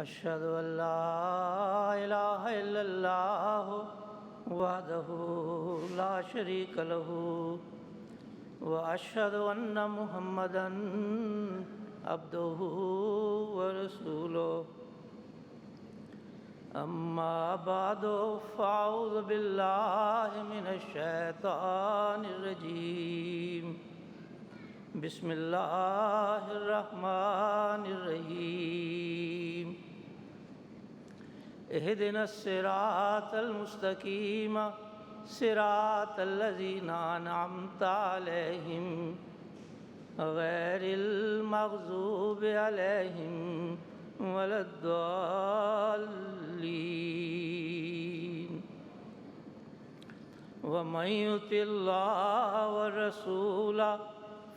أشهد أن لا إله إلا الله وحده لا شريك له وأشهد أن محمدًا عبده ورسوله أما بعد فأعوذ بالله من الشيطان الرجيم بسم الله الرحمن الرحيم اهدنا الصراط المستقيم صراط الذين أنعمت عليهم غير المغضوب عليهم ولا الضالين ومن يطع الله والرسول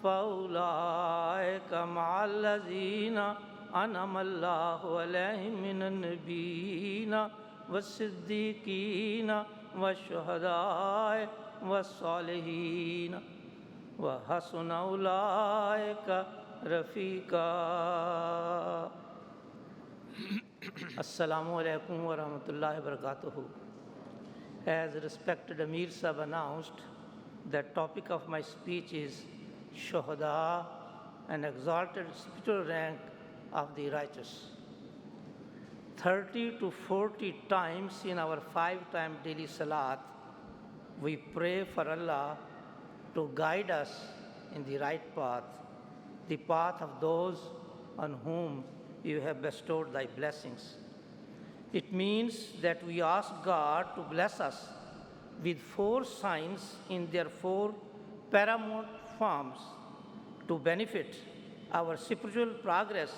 فأولئك مع الذين أنعم الله عليهم من النبيين والصديقين والشهداء والصالحين وحسن أولئك رفيقا. Assalamu alaikum wa rahmatullahi wa barakatuhu. As respected Amir Sahib announced, the topic of my speech is Shuhada, an exalted spiritual rank of the righteous. 30 to 40 times in our 5-time daily salat, we pray for Allah to guide us in the right path, the path of those on whom you have bestowed thy blessings. It means that we ask God to bless us with 4 signs in their 4 paramount forms to benefit our spiritual progress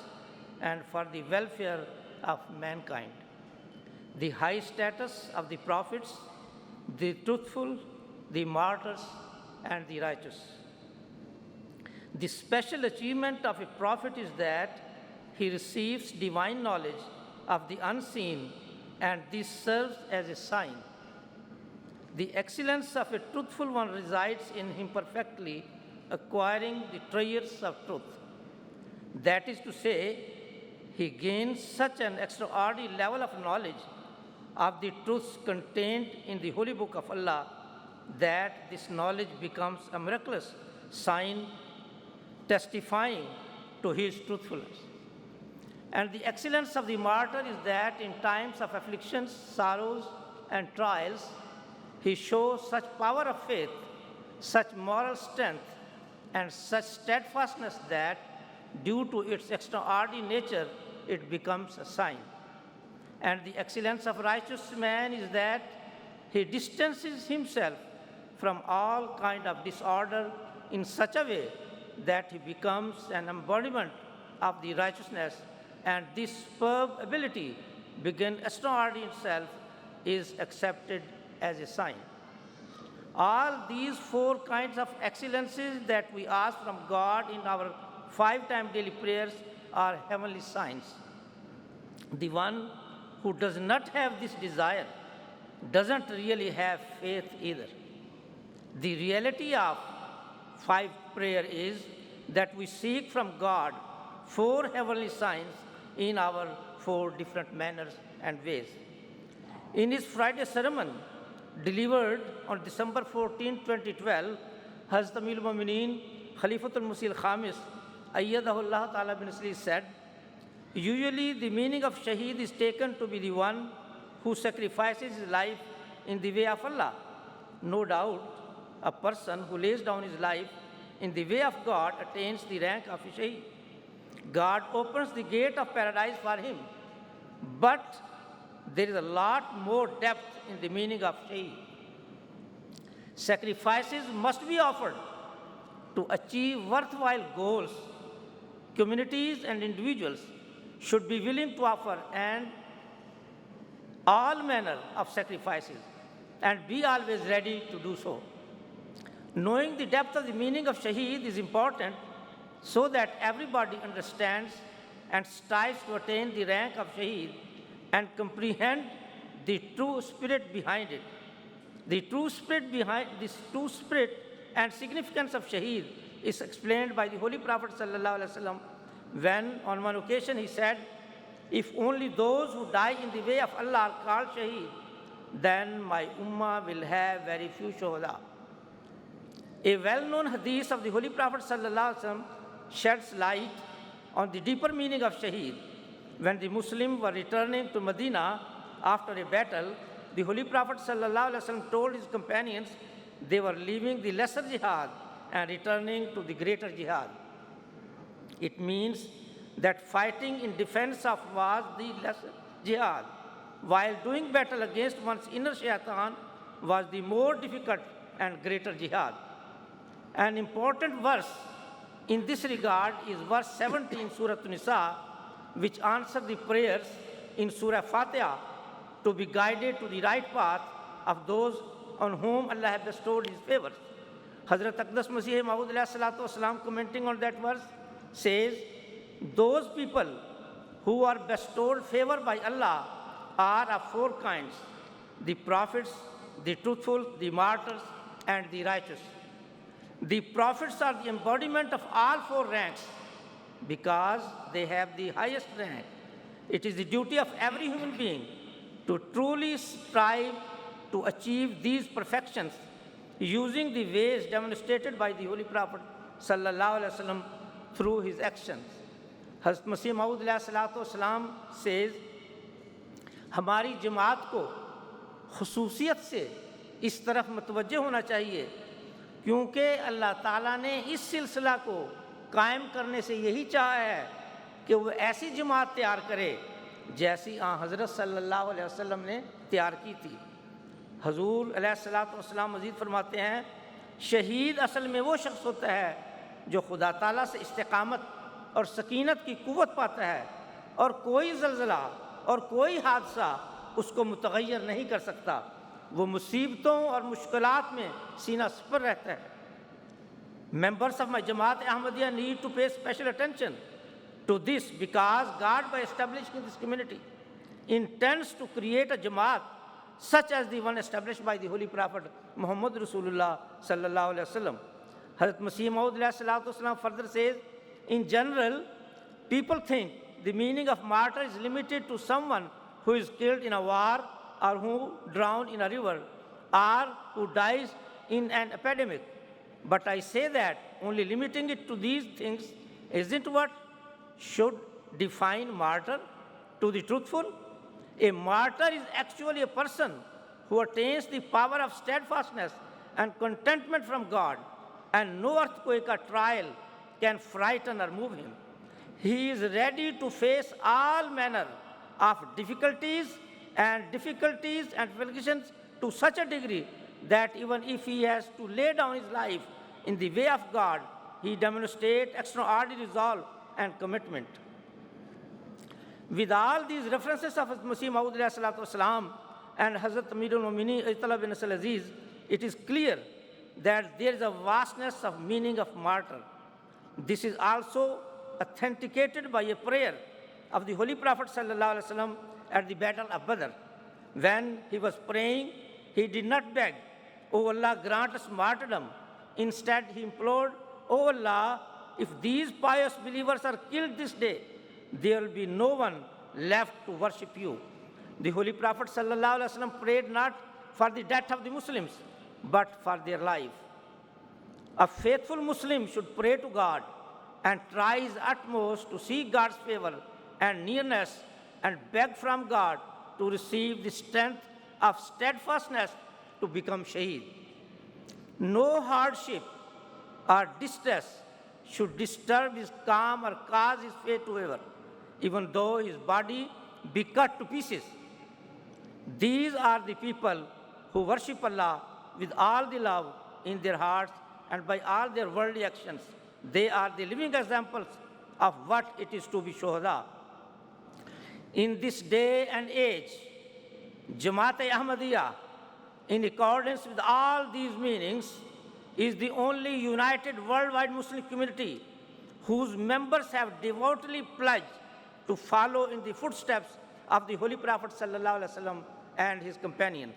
and for the welfare of mankind. The high status of the prophets, the truthful, the martyrs, and the righteous. The special achievement of a prophet is that he receives divine knowledge of the unseen, and this serves as a sign. The excellence of a truthful one resides in him perfectly acquiring the treasures of truth. That is to say, he gains such an extraordinary level of knowledge of the truths contained in the Holy Book of Allah that this knowledge becomes a miraculous sign testifying to his truthfulness. And the excellence of the martyr is that in times of afflictions, sorrows, and trials, he shows such power of faith, such moral strength, and such steadfastness that, due to its extraordinary nature, it becomes a sign. And the excellence of righteous man is that he distances himself from all kind of disorder in such a way that he becomes an embodiment of the righteousness, and this superb ability, being extraordinary in itself, is accepted as a sign. All these 4 kinds of excellences that we ask from God in our 5-time daily prayers are heavenly signs. The one who does not have this desire doesn't really have faith either. The reality of 5 prayer is that we seek from God 4 heavenly signs in our 4 different manners and ways. In his Friday sermon, delivered on December 14, 2012, Hazrat Amir al-Mu'mineen Khalifatul Masih al-Khamis Ayyadahullah Ta'ala bin Nasri said, usually the meaning of shaheed is taken to be the one who sacrifices his life in the way of Allah. No doubt, a person who lays down his life in the way of God attains the rank of a shaheed. God opens the gate of paradise for him, but there is a lot more depth in the meaning of shaheed. Sacrifices must be offered to achieve worthwhile goals. Communities and individuals should be willing to offer and all manner of sacrifices and be always ready to do so. Knowing the depth of the meaning of shaheed is important so that everybody understands and strives to attain the rank of shaheed and comprehend the true spirit behind it. The true spirit behind this true spirit and significance of shaheed is explained by the Holy Prophet ﷺ when on one occasion he said, if only those who die in the way of Allah are called shaheed, then my ummah will have very few shuhada. A well-known hadith of the Holy Prophet ﷺ sheds light on the deeper meaning of shaheed. When the Muslims were returning to Medina after a battle, the Holy Prophet ﷺ told his companions they were leaving the lesser jihad and returning to the greater jihad. It means that fighting in defense of was the lesser jihad, while doing battle against one's inner shaitan was the more difficult and greater jihad. An important verse in this regard is verse 17, Surah Nisa, which answers the prayers in Surah Fatiha to be guided to the right path of those on whom Allah has bestowed His favors. Hazrat Aqdas Masih Maud ﷺ commenting on that verse says, those people who are bestowed favor by Allah are of four kinds: the prophets, the truthful, the martyrs, and the righteous. The prophets are the embodiment of all four ranks because they have the highest rank. It is the duty of every human being to truly strive to achieve these perfections using the ways demonstrated by the Holy Prophet ﷺ through his actions. Hazrat Masih Maud ﷺ says, हमारी जमात को खुसूसियत से इस तरफ मतवज्जे होना चाहिए क्योंकि अल्लाह ताला ने इस सिलसिला को कायम करने से यही चाहा है कि वो ऐसी जमात तैयार करे जैसी हज़रत सल्लल्लाहु अलैहि वसल्लम ने तैयार की थी। हजूर अलैहिस्सलातु वस्सलाम मज़ीद फरमाते हैं, शहीद असल में वो शख्स होता है जो खुदा ताला से इस्तिकामत और सकीनत की कुव्वत पाता है और कोई ज़लज़ला और कोई हादसा उसको मुतग़य्यर नहीं कर सकता। वो मुसीबतों और मुश्किलात में सीना सपर रहता है। Members of my Jamaat Ahmadiyya need to pay special attention to this because God, by establishing this community, intends to create a Jamaat such as the one established by the Holy Prophet Muhammad Rasulullah sallallahu alaihi wasallam. Hazrat Masih Maud ﷺ further says, in general, people think the meaning of martyr is limited to someone who is killed in a war or who drowned in a river or who dies in an epidemic. But I say that only limiting it to these things isn't what should define martyr to the truthful. A martyr is actually a person who attains the power of steadfastness and contentment from God, and no earthquake or trial can frighten or move him. He is ready to face all manner of difficulties and afflictions to such a degree that even if he has to lay down his life in the way of God, he demonstrates extraordinary resolve and commitment. With all these references of Hazrat Masih Maud ﷺ and Hazrat Amirul Mu'minin Ayatollah bin Nasir Aziz, it is clear that there is a vastness of meaning of martyr. This is also authenticated by a prayer of the Holy Prophet ﷺ at the Battle of Badr. When he was praying, he did not beg, "O Allah, grant us martyrdom." Instead, he implored, "O Allah, if these pious believers are killed this day, there will be no one left to worship you." The Holy Prophet ﷺ prayed not for the death of the Muslims, but for their life. A faithful Muslim should pray to God and try his utmost to seek God's favor and nearness and beg from God to receive the strength of steadfastness to become shaheed. No hardship or distress should disturb his calm or cause his faith to waver, even though his body be cut to pieces. These are the people who worship Allah with all the love in their hearts and by all their worldly actions. They are the living examples of what it is to be shuhada. In this day and age, Jamaat-e-Ahmadiyya, in accordance with all these meanings, is the only united worldwide Muslim community whose members have devotedly pledged to follow in the footsteps of the Holy Prophet ﷺ and his companions.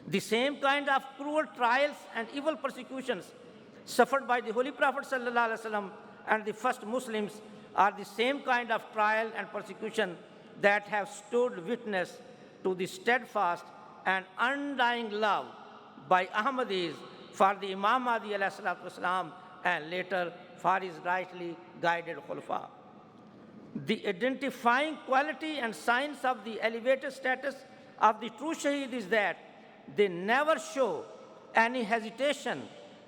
The same kind of cruel trials and evil persecutions suffered by the Holy Prophet ﷺ and the first Muslims are the same kind of trial and persecution that have stood witness to the steadfast and undying love by Ahmadis for the Imam Mahdi alayhi salatu wasalam and later for his rightly guided Khulafa. The identifying quality and signs of the elevated status of the true Shaheed is that they never show any hesitation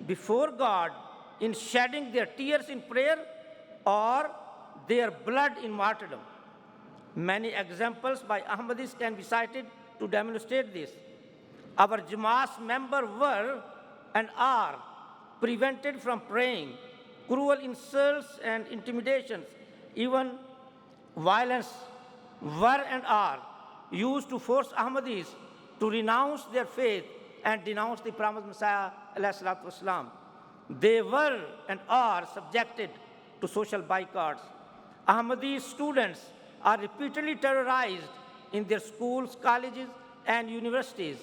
before God in shedding their tears in prayer or their blood in martyrdom. Many examples by Ahmadis can be cited to demonstrate this. Our Jamaat's members were and are prevented from praying, cruel insults and intimidations, even violence were and are used to force Ahmadis to renounce their faith and denounce the promised Messiah alayhi salatu wasalam. They were and are subjected to social boycotts. Ahmadi students are repeatedly terrorized in their schools, colleges, and universities.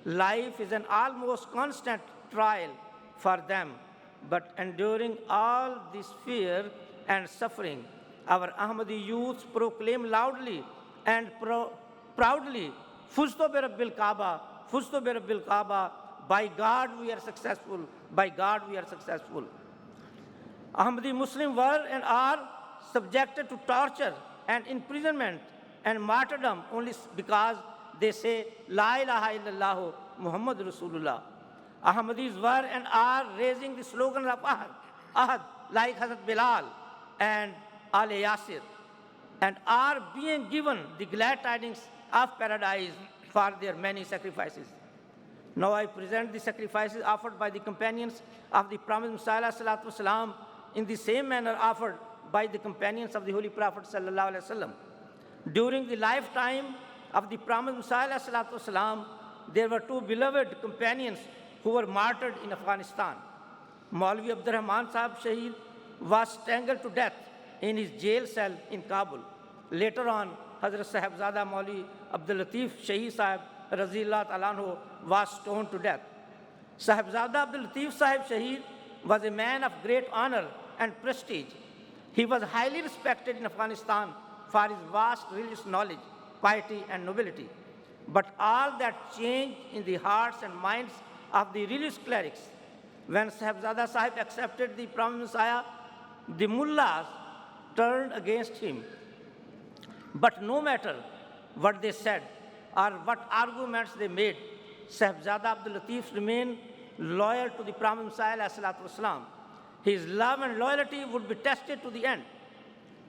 Life is an almost constant trial for them, but enduring all this fear and suffering, our Ahmadi youth proclaim loudly and proudly, Fuzto bi Rabbil Kaaba, Fuzto bi Rabbil Kaaba, by God we are successful, by God we are successful. Ahmadi Muslims were and are subjected to torture and imprisonment and martyrdom only because they say, La ilaha illallah Muhammad Rasulullah. Ahmadis were and are raising the slogan of Ahad, like Hazrat Bilal and Ali Yasir, and are being given the glad tidings of paradise for their many sacrifices. Now I present the sacrifices offered by the companions of the promised Messiah salatu wasalam in the same manner offered by the companions of the Holy Prophet sallallahu alaihi wasallam. During the lifetime of the promised Messiah salatu wasalam, there were two beloved companions who were martyred in Afghanistan. Maulvi Abdur Rahman Sahib Shaheed was strangled to death in his jail cell in Kabul. Later on, Hazrat Sahibzada Maulvi Abdul Latif Shaheed Sahib Razillah Talanho was stoned to death. Sahibzada Abdul Latif Sahib Shaheed was a man of great honor and prestige. He was highly respected in Afghanistan for his vast religious knowledge, piety, and nobility. But all that changed in the hearts and minds of the religious clerics. When Sahibzada Sahib accepted the promised Messiah, the mullahs turned against him. But no matter what they said or what arguments they made, Sahibzada Abdul Latif remained loyal to the promised Messiah alayhi salatu wasalam. His love and loyalty would be tested to the end.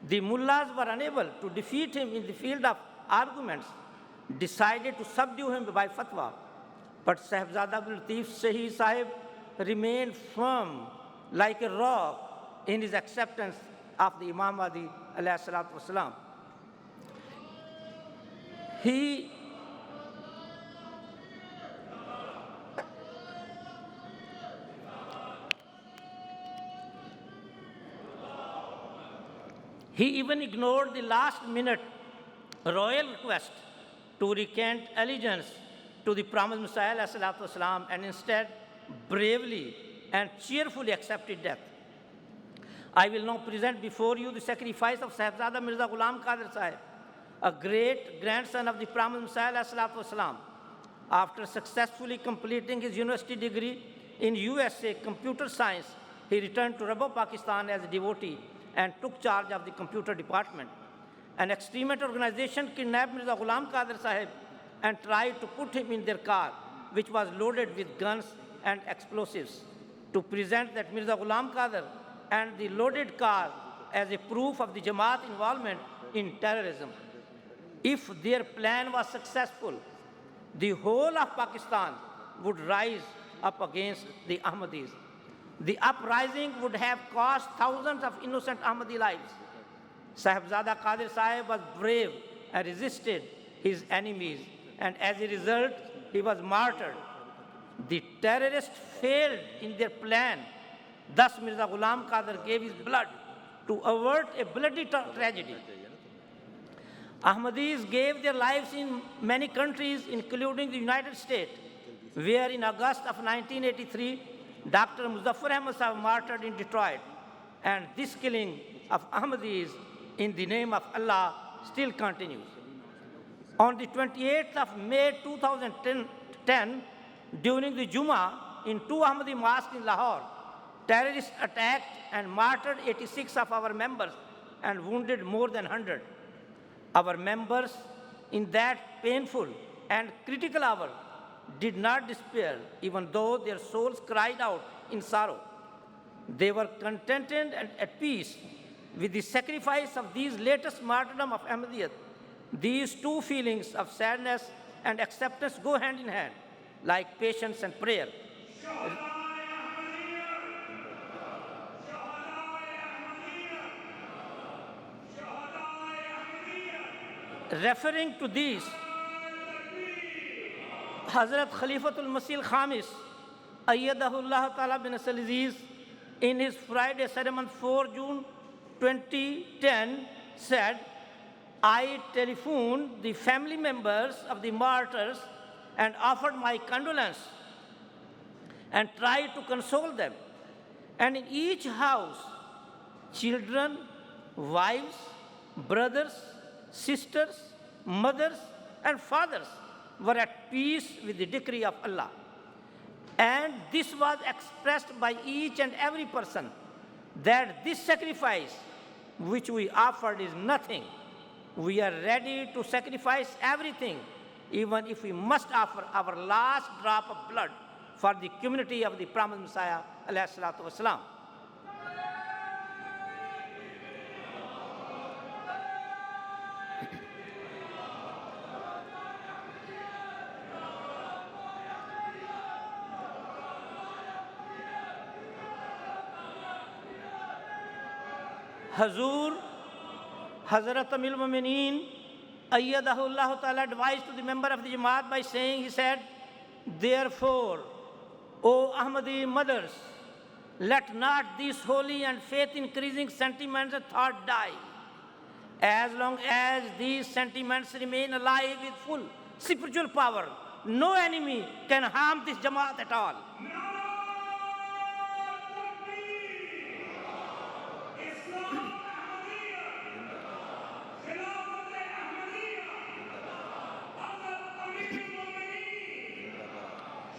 The mullahs were unable to defeat him in the field of arguments, decided to subdue him by fatwa. But Sahibzada Abdul Latif Shaheed Sahib remained firm like a rock in his acceptance of the Imam Mahdi alayhi salatu wasalam. He even ignored the last-minute royal request to recant allegiance to the promised Messiah alayhi salatu wasalam and instead bravely and cheerfully accepted death. I will now present before you the sacrifice of Sahibzada Mirza Ghulam Qadir Sahib, a great grandson of the promised Messiah alayhi salatu wasalam. After successfully completing his university degree in USA Computer Science, he returned to Rabwa, Pakistan as a devotee and took charge of the computer department. An extremist organization kidnapped Mirza Ghulam Qadir Sahib and tried to put him in their car, which was loaded with guns and explosives, to present that Mirza Ghulam Qadir and the loaded car as a proof of the Jamaat involvement in terrorism. If their plan was successful, the whole of Pakistan would rise up against the Ahmadis. The uprising would have cost thousands of innocent Ahmadi lives. Sahibzada Qadir Sahib was brave and resisted his enemies, and as a result, he was martyred. The terrorists failed in their plan. Thus, Mirza Ghulam Qadir gave his blood to avert a bloody tragedy. Ahmadis gave their lives in many countries, including the United States, where in August of 1983, Dr. Muzaffar Ahmad Sahib martyred in Detroit. And this killing of Ahmadis in the name of Allah still continues. On the 28th of May 2010, during the Jummah in two Ahmadi mosques in Lahore, terrorists attacked and martyred 86 of our members and wounded more than 100. Our members, in that painful and critical hour, did not despair, even though their souls cried out in sorrow. They were contented and at peace with the sacrifice of these latest martyrdom of Ahmadiyyat. These two feelings of sadness and acceptance go hand in hand, like patience and prayer. Referring to these, Hazrat Khalifatul Masih al-Khamis, Ayyadahullah Ta'ala bin Aziz, in his Friday sermon 4 June 2010 said, I telephoned the family members of the martyrs and offered my condolence and tried to console them. And in each house, children, wives, brothers, sisters, mothers, and fathers were at peace with the decree of Allah. And this was expressed by each and every person, that this sacrifice which we offered is nothing. We are ready to sacrifice everything, even if we must offer our last drop of blood for the community of the promised Messiah, alayhi salatu wasalam. Hazur, Hazrat Amir al-Mu'mineen, Ayyadahullah Ta'ala, advised to the member of the Jamaat by saying, he said, therefore, O Ahmadi mothers, let not these holy and faith-increasing sentiments and thought die. As long as these sentiments remain alive with full spiritual power, no enemy can harm this Jamaat at all.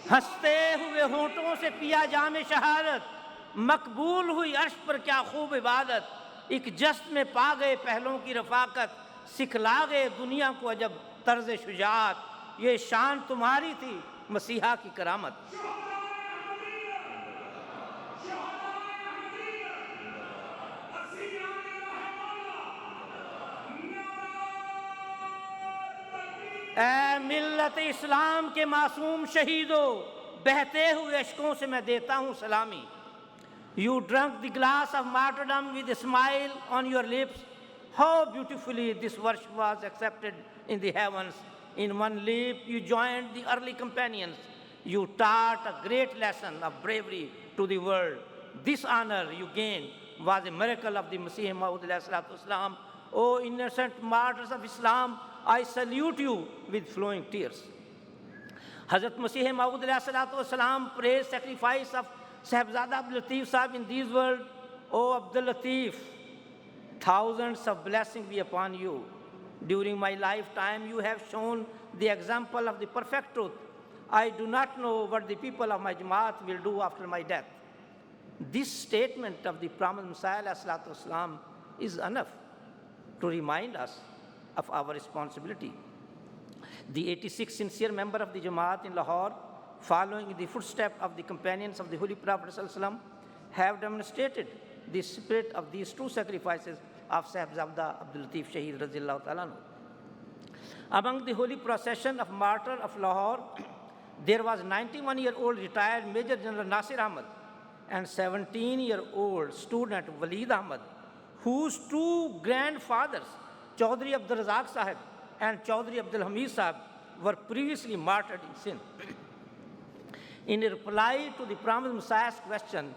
हंसते हुए होंठों से पिया जामे शहादत, मकबूल हुई अर्श पर क्या खूब इबादत, एक जश्न में पा गए पहलों की रफाकत, सिखला गए दुनिया को अजब तर्ज शुजात, ये शान तुम्हारी थी मसीहा की करामत. ऐ मिल्लत इस्लाम के मासूम शहीदों, बहते हुए अश्कों से मैं देता हूँ सलामी. You drank the glass of martyrdom with a smile on your lips. How beautifully this worship was accepted in the heavens. In one leap you joined the early companions. You taught a great lesson of bravery to the world. This honor you gained was a miracle of the Masih Maud alayhi salatu wasalam. O innocent martyrs of Islam, I salute you with flowing tears. Hazrat Masih Maud alayhi salatu wasalam praised sacrifice of Sahibzada Abdul Latif Sahib in these words. O Abdul Latif, thousands of blessings be upon you. During my lifetime, you have shown the example of the perfect truth. I do not know what the people of my Jamaat will do after my death. This statement of the promised Messiah alayhi salatu wasalam is enough to remind us of our responsibility. The 86 sincere member of the Jamaat in Lahore, following in the footsteps of the companions of the Holy Prophet ﷺ, have demonstrated the spirit of these two sacrifices of Sahibzada Abdul Latif Shaheed Razillahu Ta'ala. Among the holy procession of martyrs of Lahore, there was 91-year-old retired Major General Nasir Ahmad and 17-year-old student Waleed Ahmad, whose two grandfathers, Chaudhry Abdul Razak Sahib and Chaudhry Abdul Hamid Sahib, were previously martyred in Sindh. In reply to the promised Messiah's question,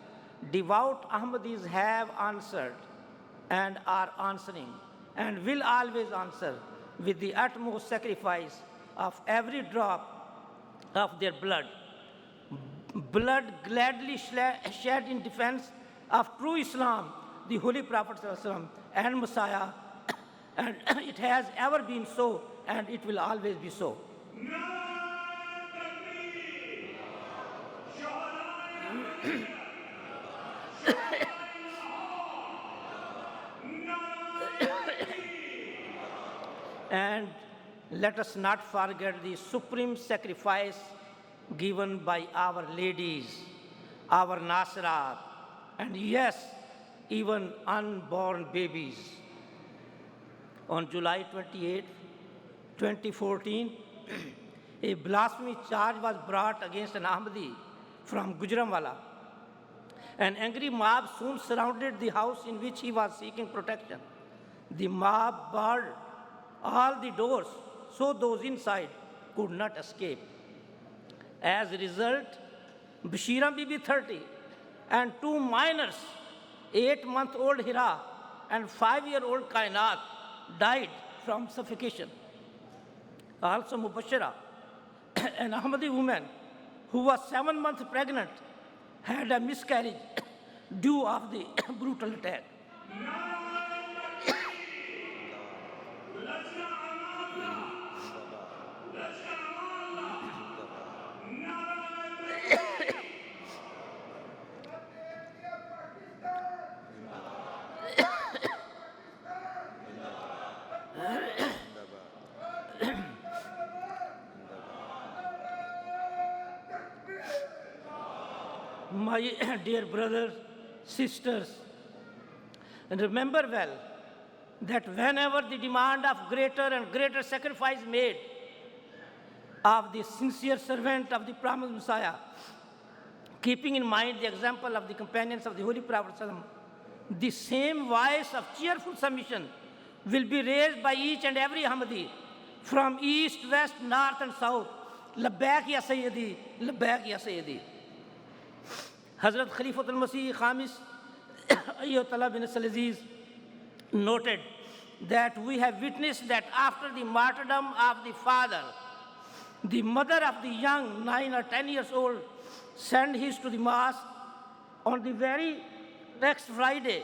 devout Ahmadis have answered and are answering and will always answer with the utmost sacrifice of every drop of their blood. Blood gladly shed in defense of true Islam, the Holy Prophet ﷺ and Messiah, and it has ever been so, and it will always be so. And let us not forget the supreme sacrifice given by our ladies, our Nasrat, and yes, even unborn babies. On July 28, 2014, a blasphemy charge was brought against an Ahmadi from Gujranwala. An angry mob soon surrounded the house in which he was seeking protection. The mob barred all the doors so those inside could not escape. As a result, Bashira Bibi 30 and two minors, 8-month-old Hira and 5-year-old Kainat, died from suffocation. Also Mubashira, an Ahmadi woman who was 7 months pregnant, had a miscarriage due of the brutal attack. My dear brothers, sisters, and remember well that whenever the demand of greater and greater sacrifice made of the sincere servant of the promised Messiah, keeping in mind the example of the companions of the Holy Prophet ﷺ, the same voice of cheerful submission will be raised by each and every Ahmadi from east, west, north, and south. Labbaik ya Sayyidi, Labbaik ya Sayyidi. Hazrat Khalifatul Masih Khamis Ayyatullah bin Salaziz noted that we have witnessed that after the martyrdom of the father, the mother of the young, 9 or 10 years old, sent his to the mosque on the very next Friday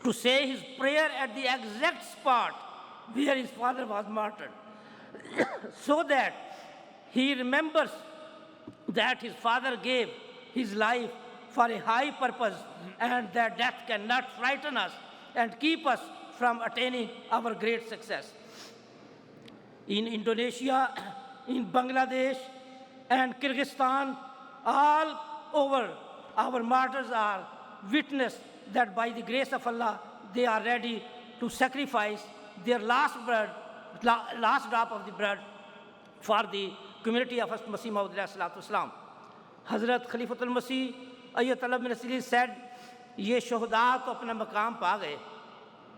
to say his prayer at the exact spot where his father was martyred, so that he remembers that his father gave his life for a high purpose and that death cannot frighten us and keep us from attaining our great success. In Indonesia, in Bangladesh, and Kyrgyzstan, all over, our martyrs are witness that by the grace of Allah, they are ready to sacrifice their last drop of the blood for the community of Masih Maud alayhi salam. Hazrat Khalifatul Masih Ayyatullah bin Salaziz said, ये शोहदा तो अपना मकाम पा गए,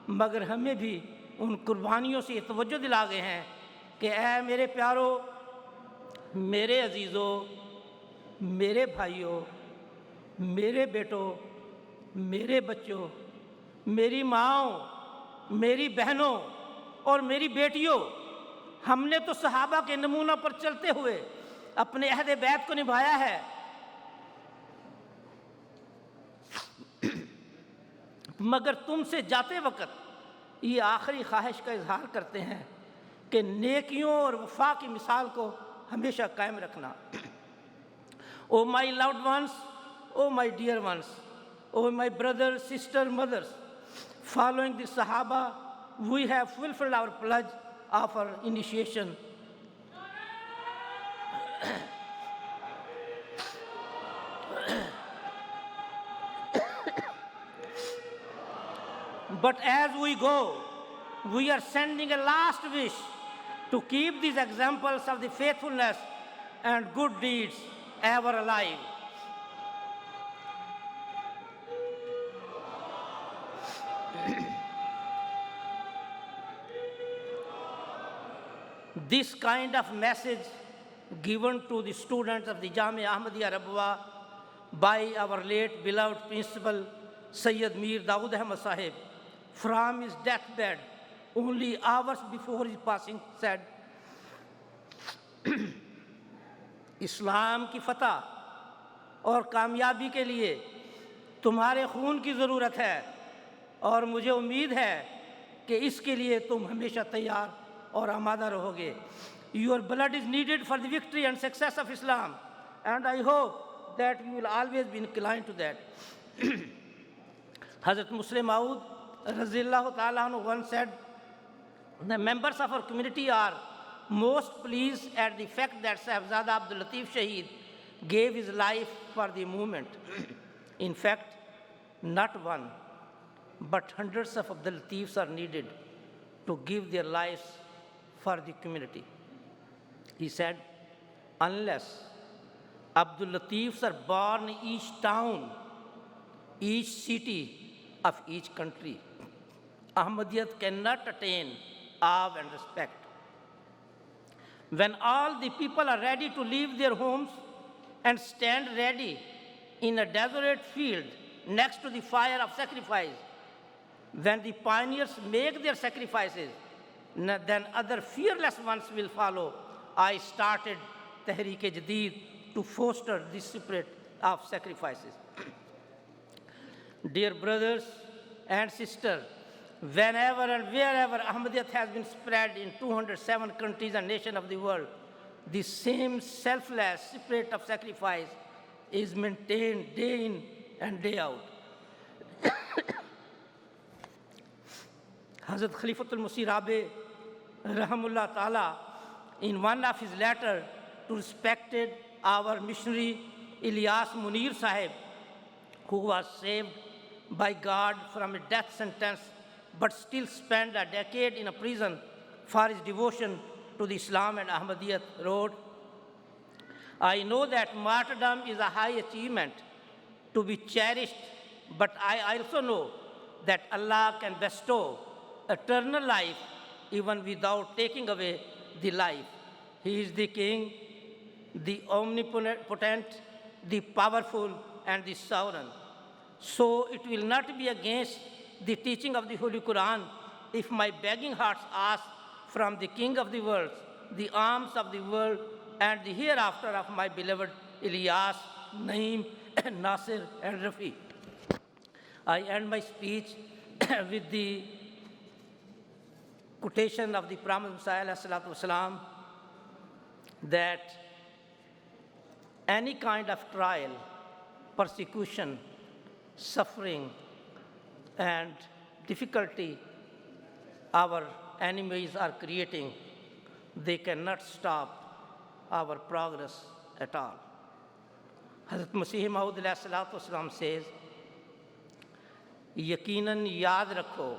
मगर हमें भी उन कुर्बानियों से तवज्जो दिला गए हैं कि ऐ मेरे प्यारों, मेरे अजीज़ों, मेरे भाइयों, मेरे बेटों, मेरे बच्चों, मेरी माँओं, मेरी बहनों और मेरी बेटियों, हमने तो सहाबा के नमूनों पर चलते हुए अपने अहद बैत को निभाया है, मगर तुमसे जाते वक्त ये आखिरी ख्वाहिश का इजहार करते हैं कि नेकियों और वफा की मिसाल को हमेशा कायम रखना. O my loved ones, O my dear ones, O my brothers, sisters, mothers, following the Sahaba, we have fulfilled our pledge of our initiation. But as we go, we are sending a last wish to keep these examples of the faithfulness and good deeds ever alive. This kind of message given to the students of the Jamia Ahmadiyya Rabwa by our late beloved principal Sayyid Mir Dawood Ahmad Sahib from his deathbed only hours before his passing said, इस्लाम की फतह और कामयाबी के लिए तुम्हारे खून की ज़रूरत है, और मुझे उम्मीद है कि इसके लिए तुम हमेशा तैयार और आमादा रहोगे। Your blood is needed for the victory and success of Islam, and I hope that you will always be inclined to that. Hazrat Muslim Maud Razillahu Ta'ala anhu once said, the members of our community are most pleased at the fact that Sahibzada Abdul Latif Shaheed gave his life for the movement. In fact, not one, but hundreds of Abdul Latifs are needed to give their lives for the community. He said, unless Abdul Latifs are born in each town, each city of each country, Ahmadiyyat cannot attain awe and respect. When all the people are ready to leave their homes and stand ready in a desolate field next to the fire of sacrifice, when the pioneers make their sacrifices, then other fearless ones will follow. I started Tehreek-e-Jadid to foster this spirit of sacrifices. Dear brothers and sisters, whenever and wherever Ahmadiyyat has been spread in 207 countries and nations of the world, the same selfless spirit of sacrifice is maintained day in and day out. Hazrat Khalifatul Masih Rabi, Rahimahullah Ta'ala, in one of his letters to respected our missionary Ilyas Munir Sahib, who was saved by God from a death sentence but still spent a decade in a prison for his devotion to the Islam and Ahmadiyyat, wrote, I know that martyrdom is a high achievement to be cherished, but I also know that Allah can bestow eternal life even without taking away the life. He is the King, the omnipotent, the powerful, and the sovereign. So it will not be against the teaching of the Holy Quran if my begging hearts ask from the King of the world, the arms of the world, and the hereafter of my beloved Ilyas, Naeem, Nasir, and Rafi. I end my speech with the quotation of the Prophet Muhammad that any kind of trial, persecution, suffering, and difficulty our enemies are creating, they cannot stop our progress at all. Hazrat Masih Maud says, यकीनन याद रखो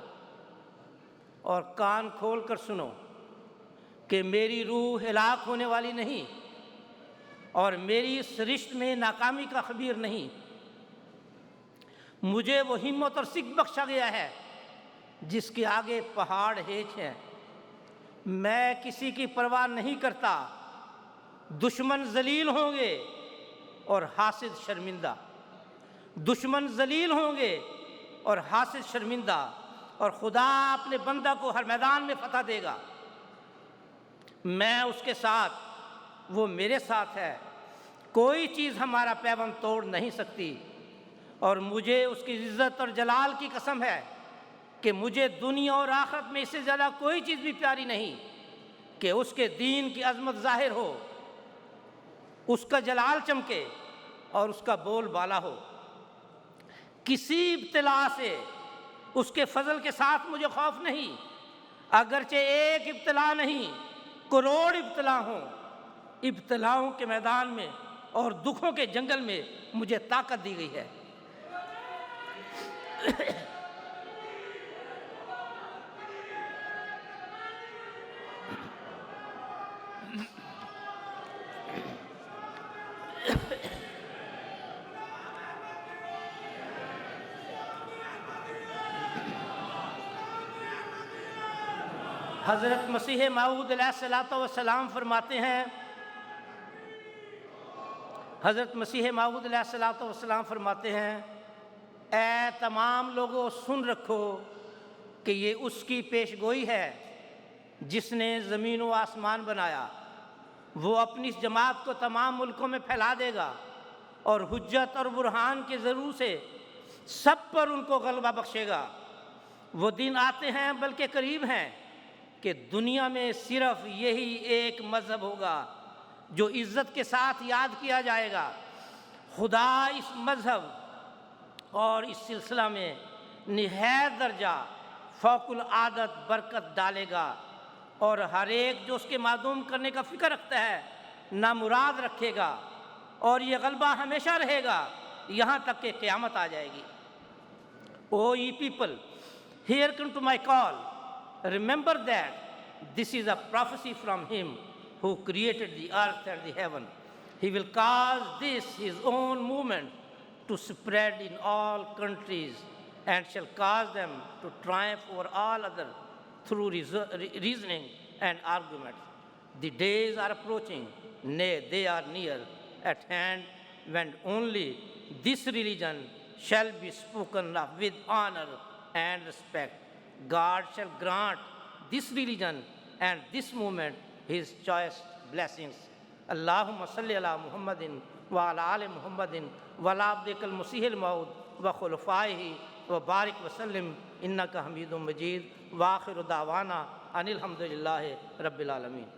और कान खोल कर सुनो कि मेरी रूह हिलाक होने वाली नहीं और मेरी इस रिश्त में नाकामी का खबीर नहीं। मुझे वो हिम्मत और सिक बख्शा गया है जिसके आगे पहाड़ हेज हैं। मैं किसी की परवाह नहीं करता, दुश्मन जलील होंगे और हासिद शर्मिंदा। दुश्मन जलील होंगे और हासिद शर्मिंदा, और खुदा अपने बंदा को हर मैदान में फतह देगा। मैं उसके साथ, वो मेरे साथ है। कोई चीज़ हमारा पैबंद तोड़ नहीं सकती, और मुझे उसकी इज़्ज़त और जलाल की कसम है कि मुझे दुनिया और आखिरत में इससे ज़्यादा कोई चीज़ भी प्यारी नहीं कि उसके दीन की अज़मत ज़ाहिर हो, उसका जलाल चमके और उसका बोल बाला हो। किसी इब्तिला से उसके फजल के साथ मुझे खौफ नहीं, अगरचे एक इब्तिला नहीं करोड़ इब्तिला हों। इब्तिलाओं के मैदान में और दुखों के जंगल में मुझे ताकत दी गई है। हज़रत मसीह मऊद अलैहिस्सलाम फरमाते हैं, हज़रत मसीह मऊद अलैहिस्सलाम फरमाते हैं, ऐ तमाम लोगों सुन रखो कि ये उसकी पेशगोई है जिसने ज़मीन व आसमान बनाया। वो अपनी इस जमात को तमाम मुल्कों में फैला देगा और हुज्जत और बुरहान के ज़रूर से सब पर उनको गलबा बख्शेगा। वो दिन आते हैं बल्कि करीब हैं कि दुनिया में सिर्फ यही एक मज़हब होगा जो इज़्ज़त के साथ याद किया जाएगा। खुदा इस मज़हब और इस सिलसिला में निहायत दर्जा फ़ौकुल आदत बरकत डालेगा और हर एक जो उसके मालूम करने का फ़िक्र रखता है नामुराद रखेगा और ये गलबा हमेशा रहेगा यहाँ तक कि क़यामत आ जाएगी। ओ ye people, hearken to my call. Remember that this is a prophecy from him who created the earth and the heaven. He will cause this his own movement to spread in all countries and shall cause them to triumph over all others through reasoning and arguments. The days are approaching, nay, they are near at hand, when only this religion shall be spoken of with honor and respect. God shall grant this religion and this movement his choice blessings. Allahumma salli ala Muhammadin wa ala ali Muhammadin wa ala abdikal musihil maud wa khulafaihi wa barik wa sallim innaka hamidun majid wa akhiru da'wana anil hamdulillahi rabbil alamin.